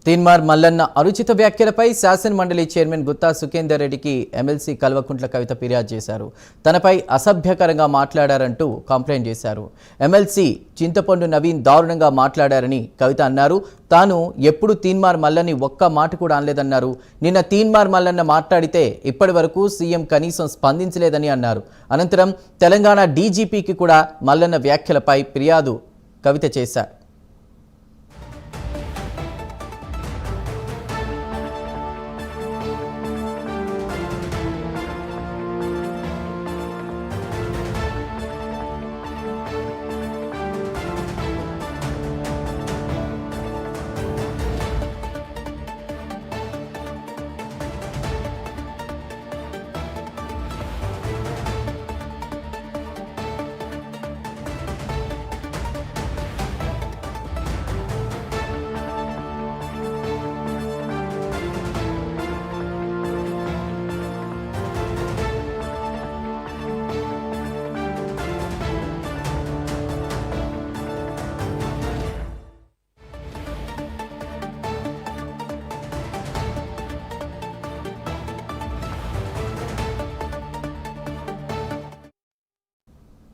తీన్మార్ మల్లన్న అనుచిత వ్యాఖ్యలపై శాసన మండలి చైర్మన్ గుత్తా సుఖేందర్ రెడ్డికి ఎమ్మెల్సీ కల్వకుంట్ల కవిత ఫిర్యాదు చేశారు. తనపై అసభ్యకరంగా మాట్లాడారంటూ కంప్లైంట్ చేశారు. ఎమ్మెల్సీ చింతపండు నవీన్ దారుణంగా మాట్లాడారని కవిత అన్నారు. తాను ఎప్పుడు తీన్మార్ మల్లన్ని ఒక్క మాట కూడా అనలేదన్నారు. నిన్న తీన్మార్ మల్లన్న మాట్లాడితే ఇప్పటి వరకు సీఎం కనీసం స్పందించలేదని అన్నారు. అనంతరం తెలంగాణ డీజీపీకి కూడా మల్లన్న వ్యాఖ్యలపై ఫిర్యాదు కవిత చేశారు.